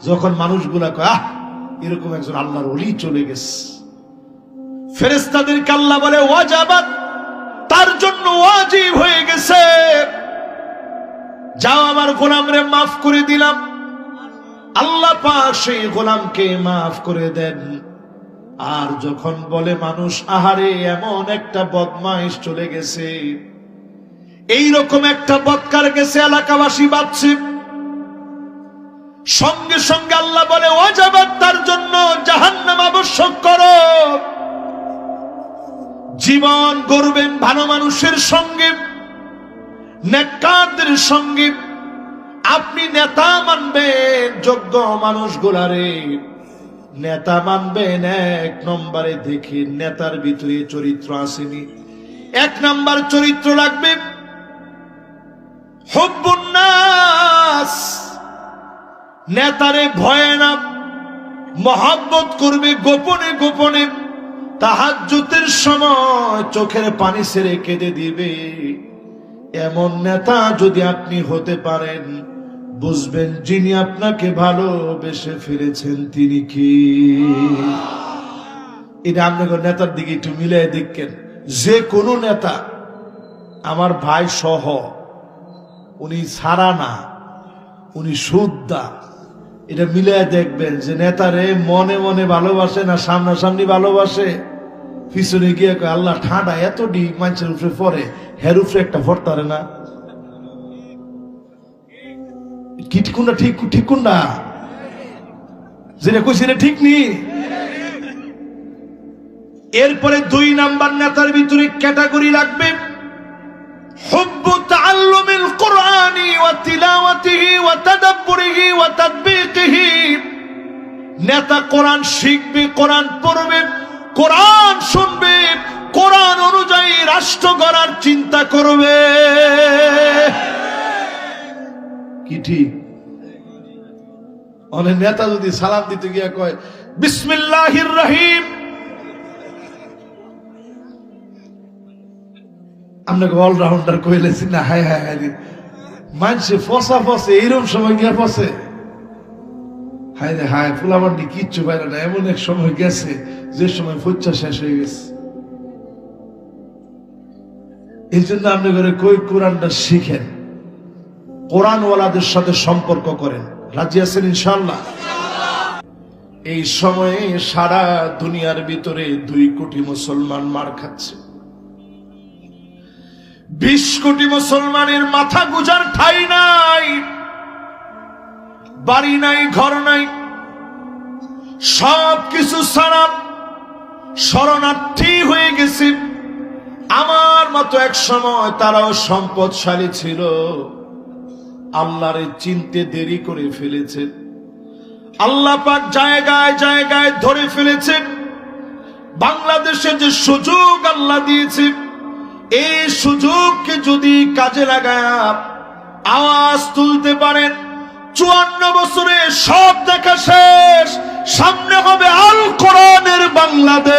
যখন মানুষগুলা কয় এরকম একজন আল্লাহর ওলি চলে গেছে, ফেরেশতাদেরকে আল্লাহ বলে ওয়াজাবাত, তার জন্য ওয়াজিব হয়ে গেছে, যাও আমার গোলামরে মাফ করে দিলাম। আল্লাহ পাক সেই গোলামকে মাফ করে দেন। আর যখন বলে মানুষ আহারে এমন একটা বদমাইশ চলে গেছে, এইরকম একটা বদকার গেছে, এলাকাবাসী বাঁচছে, সঙ্গে সঙ্গে আল্লাহ বলে ওয়াজাবাত, তার জন্য জাহান্নাম আবশ্যক করো। জীবন গড়বেন ভালো মানুষের সঙ্গে, নেককারদের সঙ্গে। আপনি নেতা মানবেন যোগ্য মানুষগুলারে, নেতা মানবেন এক নম্বরে দেখে নেতার ভিতরে চরিত্র আসেনি। এক নম্বর চরিত্র লাগবে হুব্বুন নাস, নেতারে ভয়ে না, মহব্বত করবে গোপনে গোপনে, তাহাজ্জুদের সময় চোখের পানি ছেড়ে কেঁদে দিবে। এমন নেতা যদি আপনি হতে পারেন, বুঝবেন যিনি আপনাকে ভালোবেসে ফিরেছেন তিনি কি। এটা আপনাকে নেতার দিকে একটু মিলাই দেখেন। যে কোনো নেতা, আমার ভাই সহ, উনি ছাড়া না, উনি শুদ্ধা, এটা মিলাই দেখবেন যে নেতারে মনে মনে ভালোবাসে না সামনাসামনি ভালোবাসে। পিছনে গিয়ে আল্লাহ ঠান্ডা এত ডিগ মানুষের উপরে পরে, হের উপরে একটা ভরতারে না, কি কোনটা ঠিক, ঠিক কোনটা যেটা কইছি ঠিক নি। এরপরে 2 নাম্বার নেতার ভিতরে ক্যাটাগরি লাগবে হুব্বু তাআল্লুমিল কুরআনি ওয়া তিলাওয়াতিহি ওয়া তাদাব্বুরিহি ওয়া তাতবিকিহি। নেতা কোরআন শিখবে, কোরআন পড়বে, কোরআন শুনবে, কোরআন অনুযায়ী রাষ্ট্র গড়ার চিন্তা করবে। কি ঠিক? অনেক নেতা যদি সালাম দিতে গিয়া কয় বিসমিল্লাহির রহিম, আপনাকে অলরাউন্ডার কইলেছি না, হায় হায় হায়, মানুষে ফসা ফসে, এইরকম সময় গিয়া ফসে, হায় রে হায়, ফুলাবান্ডি কিচ্ছু পাইল না। এমন এক সময় গেছে যে সময় ফুচ্ছা শেষ হয়ে গেছে। এই জন্য আপনি করে কই কোরআনটা শিখেন, কোরআনওয়ালাদের সাথে সম্পর্ক করেন। রাজি আছেন ইনশাআল্লাহ? এই সময়ে সারা দুনিয়ার ভিতরে 2 কোটি মুসলমান মার খাচ্ছে। 20 কোটি মুসলমানের মাথা গুজার ঠাই নাই, বাড়ি নাই, ঘর নাই, সব কিছু ছাড়া শরণার্থী হয়ে গেছে। আমার মতো এক সময় তারাও সম্পদশালী ছিল, আল্লাহরে চিনতে দেরি করে ফেলেছে। আল্লাহ পাক জায়গায় জায়গায় ধরে ফেলেছেন। বাংলাদেশে যে সুযোগ আল্লাহ দিয়েছে, এই সুযোগকে যদি কাজে লাগায় আওয়াজ তুলতে পারেন, 54 বছরে সব দেখা শেষ, সামনে হবে আল কোরআনের বাংলাদেশ।